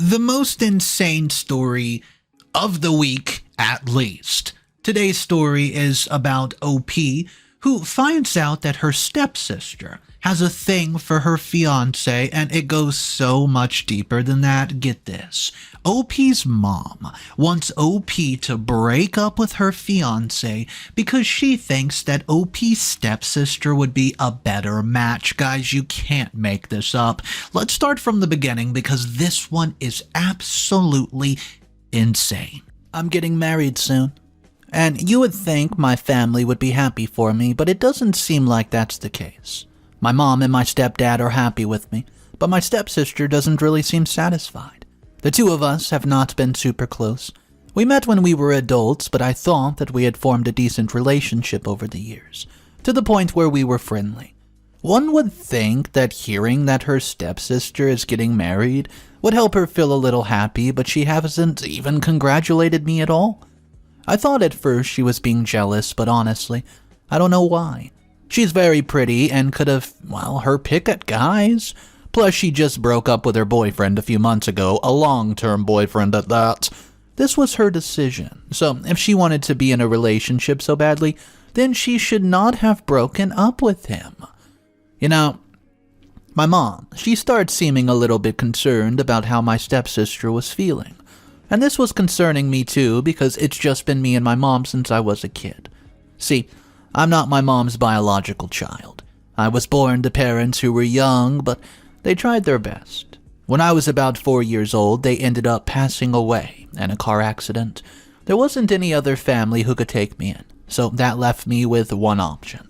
The most insane story of the week, at least. Today's story is about OP, who finds out that her stepsister has a thing for her fiance, and it goes so much deeper than that. Get this. OP's mom wants OP to break up with her fiance because she thinks that OP's stepsister would be a better match. Guys, you can't make this up. Let's start from the beginning because this one is absolutely insane. I'm getting married soon. And you would think my family would be happy for me, but it doesn't seem like that's the case. My mom and my stepdad are happy with me, but my stepsister doesn't really seem satisfied. The two of us have not been super close. We met when we were adults, but I thought that we had formed a decent relationship over the years, to the point where we were friendly. One would think that hearing that her stepsister is getting married would help her feel a little happy, but she hasn't even congratulated me at all. I thought at first she was being jealous, but honestly, I don't know why. She's very pretty and could have, her pick at guys. Plus, she just broke up with her boyfriend a few months ago, a long-term boyfriend at that. This was her decision, so if she wanted to be in a relationship so badly, then she should not have broken up with him. You know, my mom, she started seeming a little bit concerned about how my stepsister was feeling. And this was concerning me too, because it's just been me and my mom since I was a kid. See, I'm not my mom's biological child. I was born to parents who were young, but they tried their best. When I was about 4 years old, they ended up passing away in a car accident. There wasn't any other family who could take me in, so that left me with one option: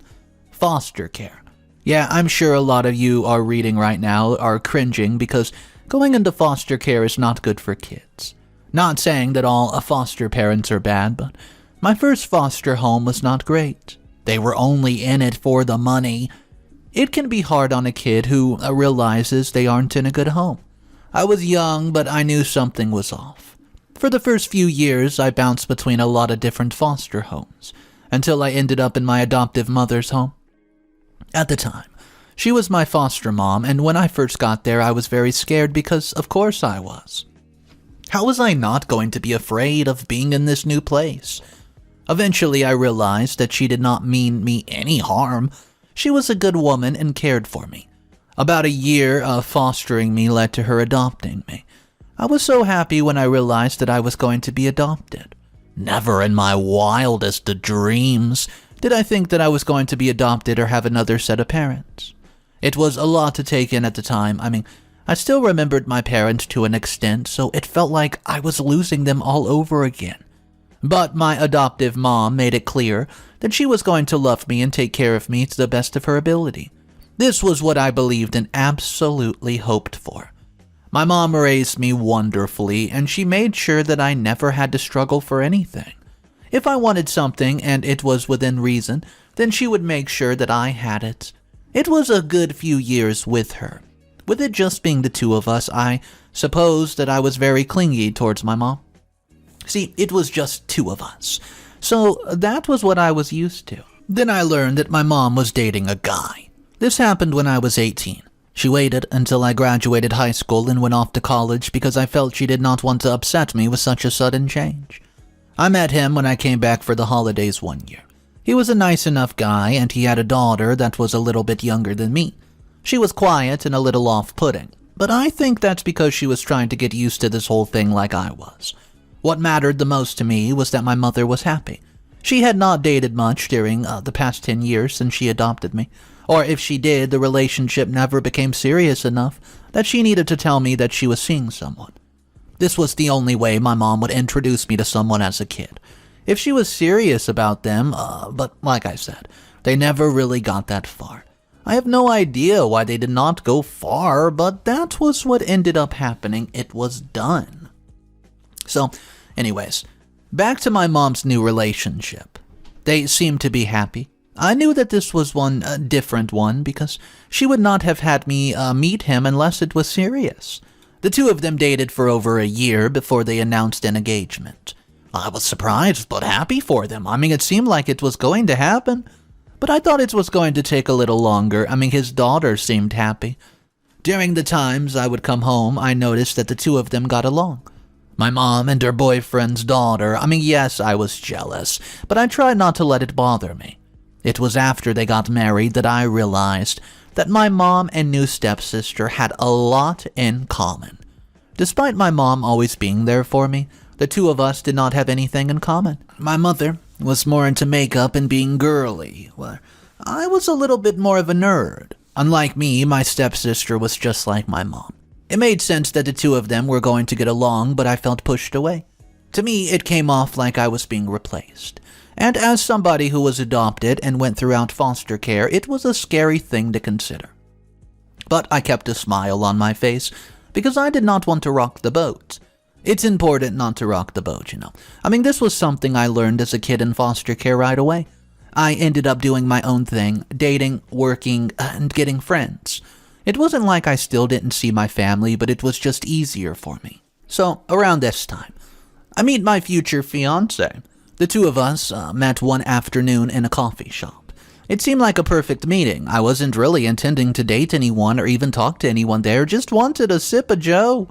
foster care. Yeah, I'm sure a lot of you are reading right now are cringing because going into foster care is not good for kids. Not saying that all foster parents are bad, but my first foster home was not great. They were only in it for the money. It can be hard on a kid who realizes they aren't in a good home. I was young, but I knew something was off. For the first few years, I bounced between a lot of different foster homes, until I ended up in my adoptive mother's home. At the time, she was my foster mom, and when I first got there, I was very scared because, of course, I was. How was I not going to be afraid of being in this new place? Eventually, I realized that she did not mean me any harm. She was a good woman and cared for me. About a year of fostering me led to her adopting me. I was so happy when I realized that I was going to be adopted. Never in my wildest dreams did I think that I was going to be adopted or have another set of parents. It was a lot to take in at the time. I still remembered my parents to an extent, so it felt like I was losing them all over again. But my adoptive mom made it clear that she was going to love me and take care of me to the best of her ability. This was what I believed and absolutely hoped for. My mom raised me wonderfully, and she made sure that I never had to struggle for anything. If I wanted something and it was within reason, then she would make sure that I had it. It was a good few years with her. With it just being the two of us, I suppose that I was very clingy towards my mom. See, it was just two of us, so that was what I was used to. Then I learned that my mom was dating a guy. This happened when I was 18. She waited until I graduated high school and went off to college because I felt she did not want to upset me with such a sudden change. I met him when I came back for the holidays one year. He was a nice enough guy, and he had a daughter that was a little bit younger than me. She was quiet and a little off-putting, but I think that's because she was trying to get used to this whole thing like I was. What mattered the most to me was that my mother was happy. She had not dated much during the past 10 years since she adopted me, or if she did, the relationship never became serious enough that she needed to tell me that she was seeing someone. This was the only way my mom would introduce me to someone as a kid. If she was serious about them, but like I said, they never really got that far. I have no idea why they did not go far, but that was what ended up happening. It was done. So, anyways, back to my mom's new relationship. They seemed to be happy. I knew that this was a different one because she would not have had me meet him unless it was serious. The two of them dated for over a year before they announced an engagement. I was surprised but happy for them. It seemed like it was going to happen. But I thought it was going to take a little longer. His daughter seemed happy. During the times I would come home, I noticed that the two of them got along. My mom and her boyfriend's daughter, yes, I was jealous, but I tried not to let it bother me. It was after they got married that I realized that my mom and new stepsister had a lot in common. Despite my mom always being there for me, the two of us did not have anything in common. My mother was more into makeup and being girly, while I was a little bit more of a nerd. Unlike me, my stepsister was just like my mom. It made sense that the two of them were going to get along, but I felt pushed away. To me, it came off like I was being replaced. And as somebody who was adopted and went throughout foster care, it was a scary thing to consider. But I kept a smile on my face because I did not want to rock the boat. It's important not to rock the boat, this was something I learned as a kid in foster care right away. I ended up doing my own thing, dating, working, and getting friends. It wasn't like I still didn't see my family, but it was just easier for me. So, around this time, I meet my future fiance. The two of us met one afternoon in a coffee shop. It seemed like a perfect meeting. I wasn't really intending to date anyone or even talk to anyone there, just wanted a sip of Joe.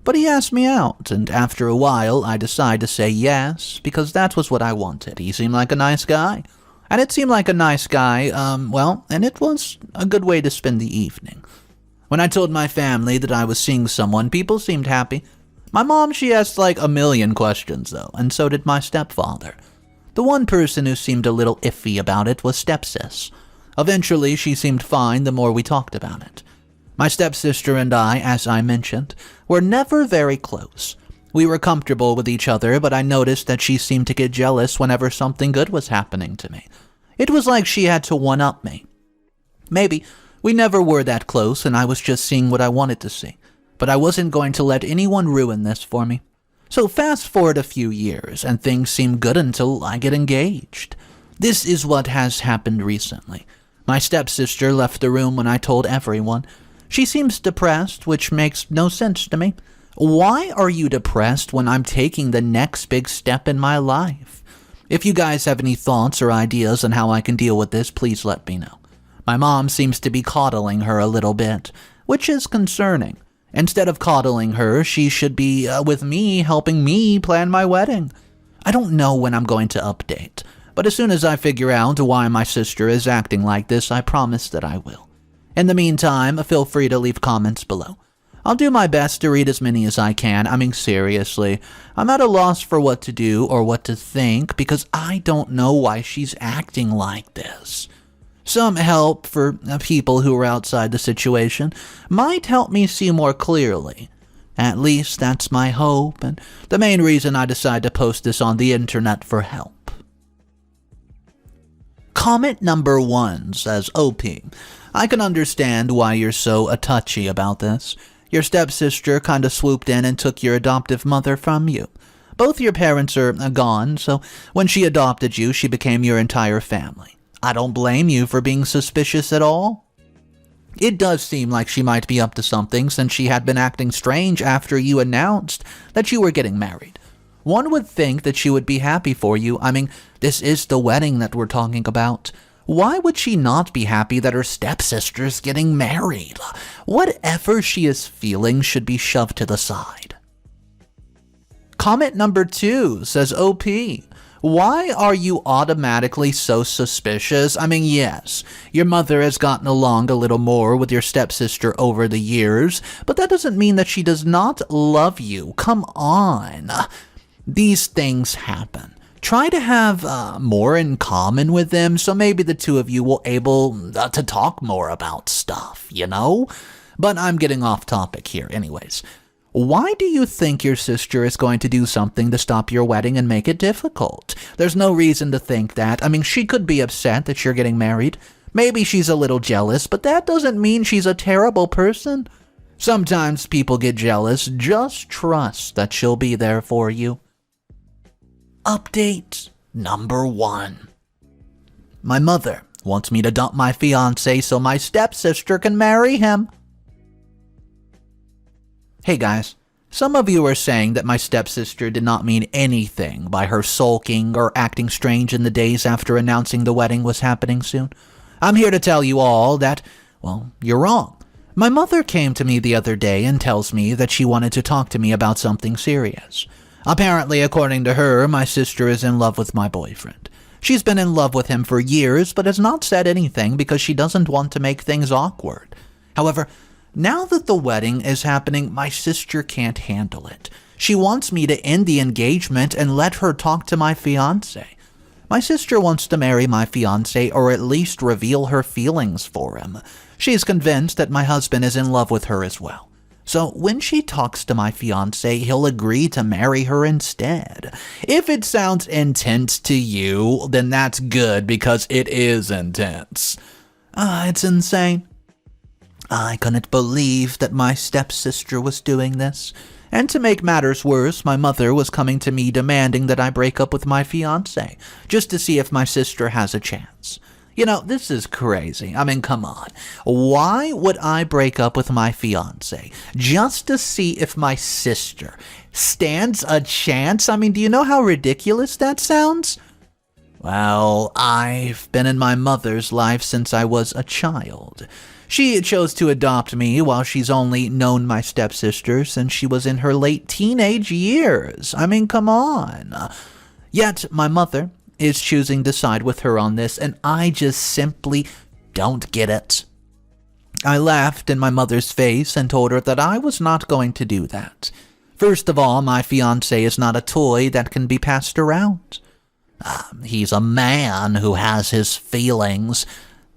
But he asked me out, and after a while, I decided to say yes, because that was what I wanted. He seemed like a nice guy. And it seemed like a nice guy, and it was a good way to spend the evening. When I told my family that I was seeing someone, people seemed happy. My mom, she asked like a million questions, though, and so did my stepfather. The one person who seemed a little iffy about it was stepsis. Eventually, she seemed fine the more we talked about it. My stepsister and I, as I mentioned, were never very close. We were comfortable with each other, but I noticed that she seemed to get jealous whenever something good was happening to me. It was like she had to one-up me. Maybe we never were that close and I was just seeing what I wanted to see, but I wasn't going to let anyone ruin this for me. So fast forward a few years and things seem good until I get engaged. This is what has happened recently. My stepsister left the room when I told everyone. She seems depressed, which makes no sense to me. Why are you depressed when I'm taking the next big step in my life? If you guys have any thoughts or ideas on how I can deal with this, please let me know. My mom seems to be coddling her a little bit, which is concerning. Instead of coddling her, she should be with me, helping me plan my wedding. I don't know when I'm going to update, but as soon as I figure out why my sister is acting like this, I promise that I will. In the meantime, feel free to leave comments below. I'll do my best to read as many as I can. Seriously, I'm at a loss for what to do or what to think because I don't know why she's acting like this. Some help for people who are outside the situation might help me see more clearly. At least that's my hope, and the main reason I decided to post this on the internet for help. Comment number 1 says, OP, I can understand why you're so touchy about this. Your stepsister kind of swooped in and took your adoptive mother from you. Both your parents are gone, so when she adopted you, she became your entire family. I don't blame you for being suspicious at all. It does seem like she might be up to something since she had been acting strange after you announced that you were getting married. One would think that she would be happy for you. This is the wedding that we're talking about. Why would she not be happy that her stepsister's getting married? Whatever she is feeling should be shoved to the side. Comment number 2 says, OP, why are you automatically so suspicious? Yes, your mother has gotten along a little more with your stepsister over the years, but that doesn't mean that she does not love you. Come on. These things happen. Try to have more in common with them, so maybe the two of you will able to talk more about stuff, But I'm getting off topic here anyways. Why do you think your sister is going to do something to stop your wedding and make it difficult? There's no reason to think that. She could be upset that you're getting married. Maybe she's a little jealous, but that doesn't mean she's a terrible person. Sometimes people get jealous. Just trust that she'll be there for you. Update number 1. My mother wants me to dump my fiance so my stepsister can marry him. Hey guys, some of you are saying that my stepsister did not mean anything by her sulking or acting strange in the days after announcing the wedding was happening soon. I'm here to tell you all that, you're wrong. My mother came to me the other day and tells me that she wanted to talk to me about something serious. Apparently, according to her, my sister is in love with my boyfriend. She's been in love with him for years, but has not said anything because she doesn't want to make things awkward. However, now that the wedding is happening, my sister can't handle it. She wants me to end the engagement and let her talk to my fiancé. My sister wants to marry my fiancé or at least reveal her feelings for him. She is convinced that my husband is in love with her as well. So when she talks to my fiancé, he'll agree to marry her instead. If it sounds intense to you, then that's good because it is intense. It's insane. I couldn't believe that my stepsister was doing this. And to make matters worse, my mother was coming to me demanding that I break up with my fiancé, just to see if my sister has a chance. You know, this is crazy. I mean, come on. Why would I break up with my fiancé? Just to see if my sister stands a chance? I mean, do you know how ridiculous that sounds? Well, I've been in my mother's life since I was a child. She chose to adopt me while she's only known my stepsister since she was in her late teenage years. I mean, come on. Yet, my mother is choosing to side with her on this, and I just simply don't get it. I laughed in my mother's face and told her that I was not going to do that. First of all, my fiancé is not a toy that can be passed around. He's a man who has his feelings.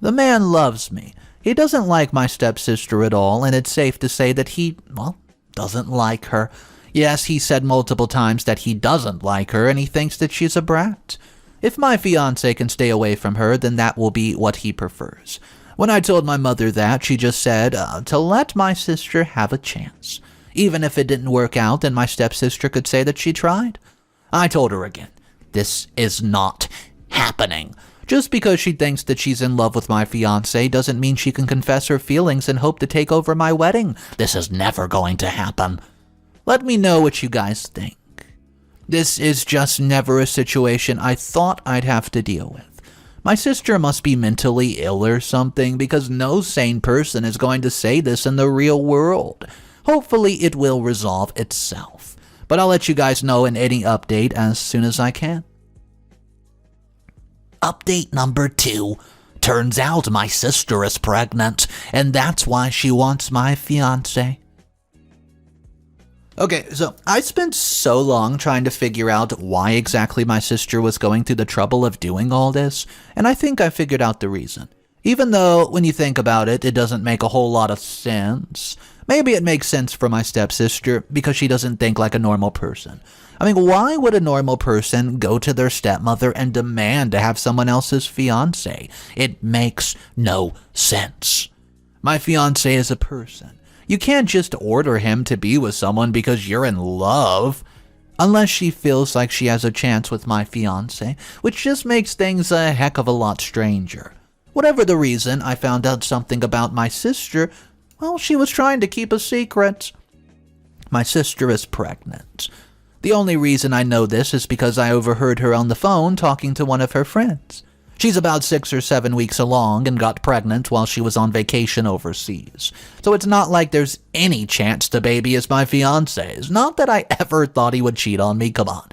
The man loves me. He doesn't like my stepsister at all, and it's safe to say that he, doesn't like her. Yes, he said multiple times that he doesn't like her, and he thinks that she's a brat. If my fiancé can stay away from her, then that will be what he prefers. When I told my mother that, she just said to let my sister have a chance. Even if it didn't work out, then my stepsister could say that she tried. I told her again, this is not happening. Just because she thinks that she's in love with my fiancé doesn't mean she can confess her feelings and hope to take over my wedding. This is never going to happen. Let me know what you guys think. This is just never a situation I thought I'd have to deal with. My sister must be mentally ill or something because no sane person is going to say this in the real world. Hopefully it will resolve itself. But I'll let you guys know in any update as soon as I can. Update number 2. Turns out my sister is pregnant, and that's why she wants my fiancé. Okay, so I spent so long trying to figure out why exactly my sister was going through the trouble of doing all this, and I think I figured out the reason. Even though, when you think about it, it doesn't make a whole lot of sense. Maybe it makes sense for my stepsister because she doesn't think like a normal person. I mean, why would a normal person go to their stepmother and demand to have someone else's fiancé? It makes no sense. My fiancé is a person. You can't just order him to be with someone because you're in love. Unless she feels like she has a chance with my fiancé, which just makes things a heck of a lot stranger. Whatever the reason, I found out something about my sister. Well, she was trying to keep a secret. My sister is pregnant. The only reason I know this is because I overheard her on the phone talking to one of her friends. She's about 6 or 7 weeks along and got pregnant while she was on vacation overseas. So it's not like there's any chance the baby is my fiancé's. Not that I ever thought he would cheat on me, come on.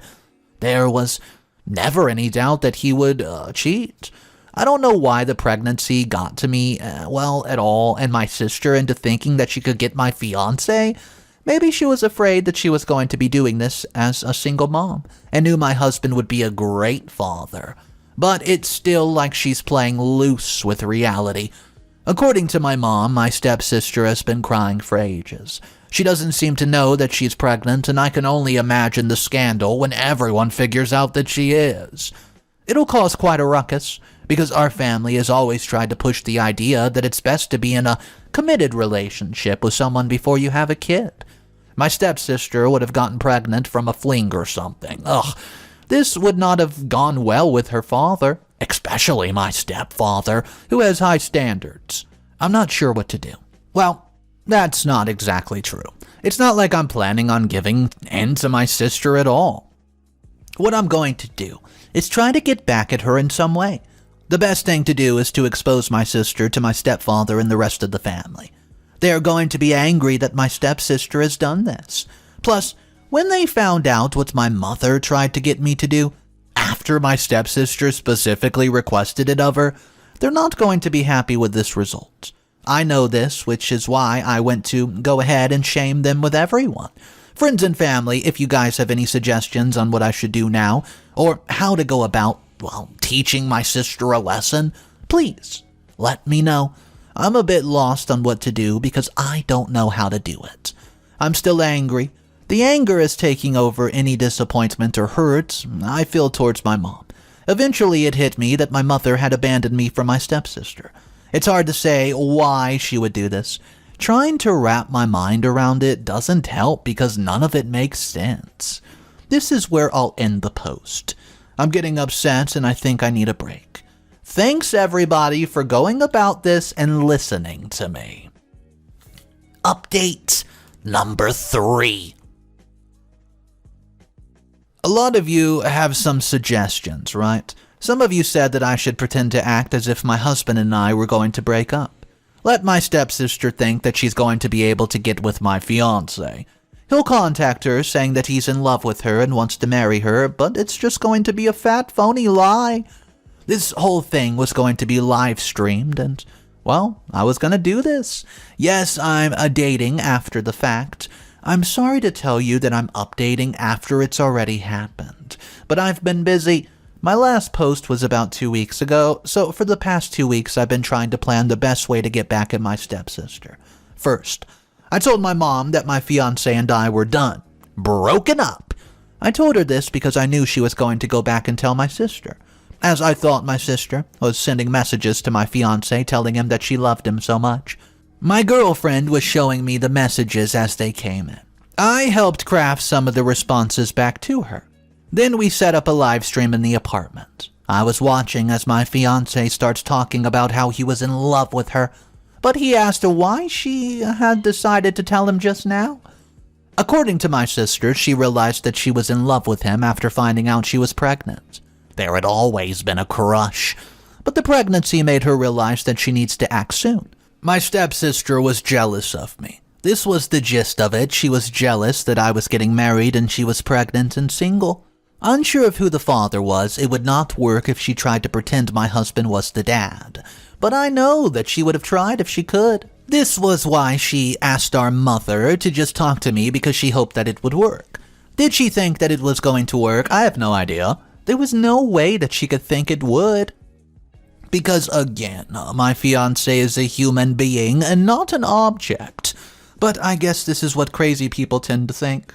There was never any doubt that he would cheat. I don't know why the pregnancy got to me, at all, and my sister into thinking that she could get my fiancé. Maybe she was afraid that she was going to be doing this as a single mom and knew my husband would be a great father. But it's still like she's playing loose with reality. According to my mom, my stepsister has been crying for ages. She doesn't seem to know that she's pregnant, and I can only imagine the scandal when everyone figures out that she is. It'll cause quite a ruckus, because our family has always tried to push the idea that it's best to be in a committed relationship with someone before you have a kid. My stepsister would have gotten pregnant from a fling or something. This would not have gone well with her father, especially my stepfather, who has high standards. I'm not sure what to do. Well, that's not exactly true. It's not like I'm planning on giving in to my sister at all. What I'm going to do is try to get back at her in some way. The best thing to do is to expose my sister to my stepfather and the rest of the family. They're going to be angry that my stepsister has done this. Plus, when they found out what my mother tried to get me to do, after my stepsister specifically requested it of her, they're not going to be happy with this result. I know this, which is why I went to go ahead and shame them with everyone. Friends and family, if you guys have any suggestions on what I should do now, or how to go about, teaching my sister a lesson, please let me know. I'm a bit lost on what to do because I don't know how to do it. I'm still angry. The anger is taking over any disappointment or hurt I feel towards my mom. Eventually it hit me that my mother had abandoned me for my stepsister. It's hard to say why she would do this. Trying to wrap my mind around it doesn't help because none of it makes sense. This is where I'll end the post. I'm getting upset and I think I need a break. Thanks everybody for going about this and listening to me. Update number 3. A lot of you have some suggestions, right? Some of you said that I should pretend to act as if my husband and I were going to break up. Let my stepsister think that she's going to be able to get with my fiance. He'll contact her saying that he's in love with her and wants to marry her, but it's just going to be a fat, phony lie. This whole thing was going to be live streamed and, I was going to do this. Yes, I'm dating after the fact. I'm sorry to tell you that I'm updating after it's already happened, but I've been busy. My last post was about 2 weeks ago, so for the past 2 weeks I've been trying to plan the best way to get back at my stepsister. First, I told my mom that my fiance and I were done, broken up. I told her this because I knew she was going to go back and tell my sister, as I thought my sister was sending messages to my fiance telling him that she loved him so much. My girlfriend was showing me the messages as they came in. I helped craft some of the responses back to her. Then we set up a live stream in the apartment. I was watching as my fiancé starts talking about how he was in love with her, but he asked why she had decided to tell him just now. According to my sister, she realized that she was in love with him after finding out she was pregnant. There had always been a crush, but the pregnancy made her realize that she needs to act soon. My stepsister was jealous of me. This was the gist of it. She was jealous that I was getting married and she was pregnant and single. Unsure of who the father was, it would not work if she tried to pretend my husband was the dad. But I know that she would have tried if she could. This was why she asked our mother to just talk to me because she hoped that it would work. Did she think that it was going to work? I have no idea. There was no way that she could think it would. Because again, my fiancé is a human being and not an object. But I guess this is what crazy people tend to think.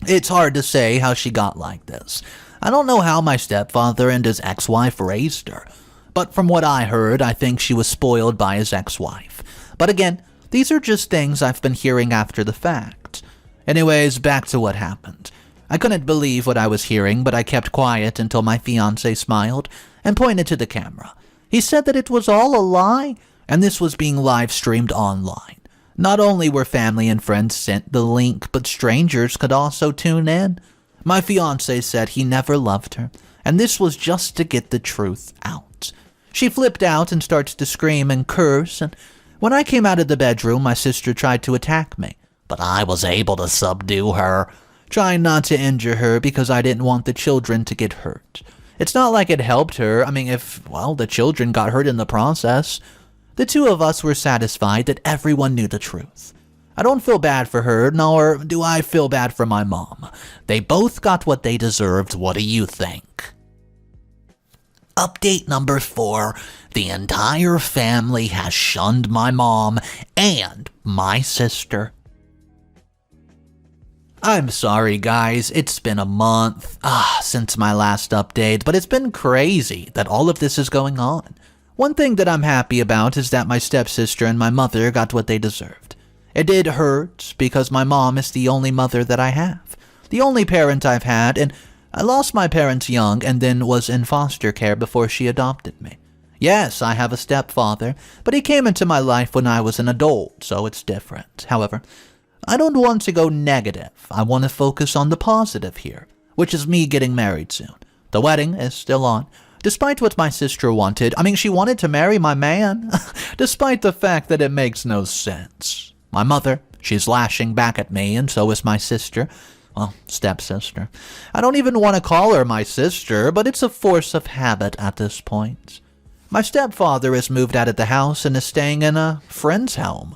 It's hard to say how she got like this. I don't know how my stepfather and his ex-wife raised her. But from what I heard, I think she was spoiled by his ex-wife. But again, these are just things I've been hearing after the fact. Anyways, back to what happened. I couldn't believe what I was hearing, but I kept quiet until my fiancé smiled and pointed to the camera. He said that it was all a lie, and this was being live streamed online. Not only were family and friends sent the link, but strangers could also tune in. My fiancé said he never loved her, and this was just to get the truth out. She flipped out and starts to scream and curse, and when I came out of the bedroom, my sister tried to attack me, but I was able to subdue her, trying not to injure her because I didn't want the children to get hurt. It's not like it helped her. I mean, if the children got hurt in the process. The two of us were satisfied that everyone knew the truth. I don't feel bad for her, nor do I feel bad for my mom. They both got what they deserved. What do you think? Update number 4. The entire family has shunned my mom and my sister. I'm sorry guys, it's been a month since my last update, but it's been crazy that all of this is going on. One thing that I'm happy about is that my stepsister and my mother got what they deserved. It did hurt because my mom is the only mother that I have, the only parent I've had, and I lost my parents young and then was in foster care before she adopted me. Yes, I have a stepfather, but he came into my life when I was an adult, so it's different. However, I don't want to go negative. I want to focus on the positive here, which is me getting married soon. The wedding is still on. Despite what my sister wanted, she wanted to marry my man, despite the fact that it makes no sense. My mother, she's lashing back at me, and so is my sister. Well, stepsister. I don't even want to call her my sister, but it's a force of habit at this point. My stepfather has moved out of the house and is staying in a friend's home.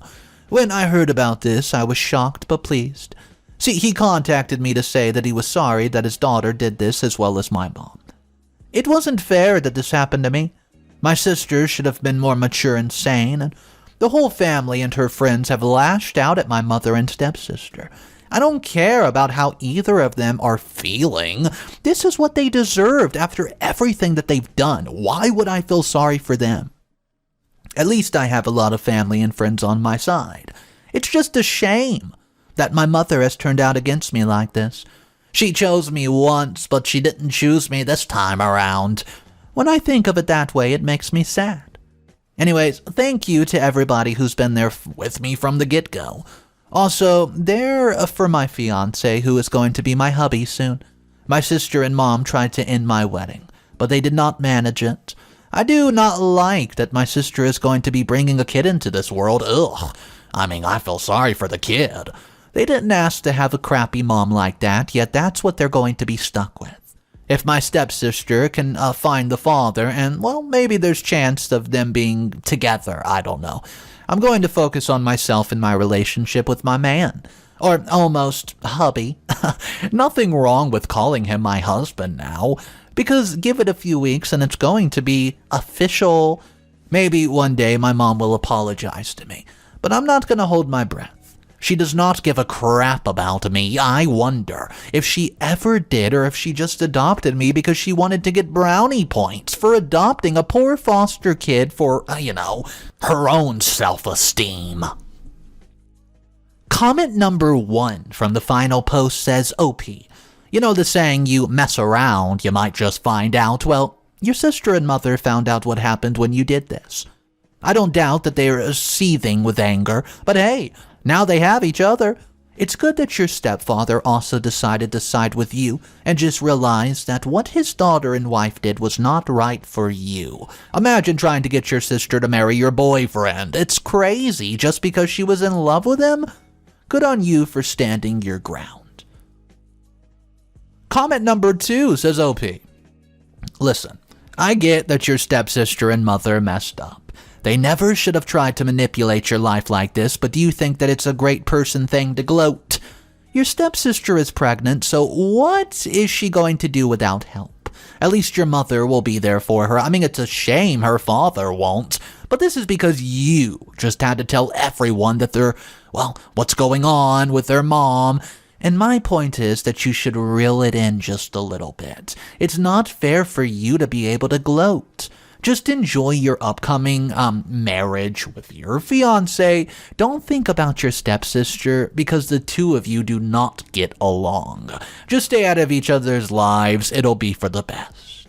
When I heard about this, I was shocked but pleased. See, he contacted me to say that he was sorry that his daughter did this as well as my mom. It wasn't fair that this happened to me. My sister should have been more mature and sane, and the whole family and her friends have lashed out at my mother and stepsister. I don't care about how either of them are feeling. This is what they deserved after everything that they've done. Why would I feel sorry for them? At least I have a lot of family and friends on my side. It's just a shame that my mother has turned out against me like this. She chose me once, but she didn't choose me this time around. When I think of it that way, it makes me sad. Anyways, thank you to everybody who's been there with me from the get-go. Also, there for my fiance, who is going to be my hubby soon. My sister and mom tried to end my wedding, but they did not manage it. I do not like that my sister is going to be bringing a kid into this world. Ugh. I feel sorry for the kid. They didn't ask to have a crappy mom like that, yet that's what they're going to be stuck with. If my stepsister can find the father, and, well, maybe there's chance of them being together, I don't know. I'm going to focus on myself and my relationship with my man. Or almost hubby. Nothing wrong with calling him my husband now, because give it a few weeks and it's going to be official. Maybe one day my mom will apologize to me, but I'm not going to hold my breath. She does not give a crap about me. I wonder if she ever did, or if she just adopted me because she wanted to get brownie points for adopting a poor foster kid for, her own self-esteem. Comment number 1 from the final post says, OP. You know the saying, you mess around, you might just find out. Well, your sister and mother found out what happened when you did this. I don't doubt that they are seething with anger, but hey, now they have each other. It's good that your stepfather also decided to side with you and just realized that what his daughter and wife did was not right for you. Imagine trying to get your sister to marry your boyfriend. It's crazy just because she was in love with him. Good on you for standing your ground. Comment number 2 says, OP. Listen, I get that your stepsister and mother messed up. They never should have tried to manipulate your life like this, but do you think that it's a great person thing to gloat? Your stepsister is pregnant, so what is she going to do without help? At least your mother will be there for her. It's a shame her father won't. But this is because you just had to tell everyone that what's going on with their mom. And my point is that you should reel it in just a little bit. It's not fair for you to be able to gloat. Just enjoy your upcoming marriage with your fiance. Don't think about your stepsister because the two of you do not get along. Just stay out of each other's lives. It'll be for the best.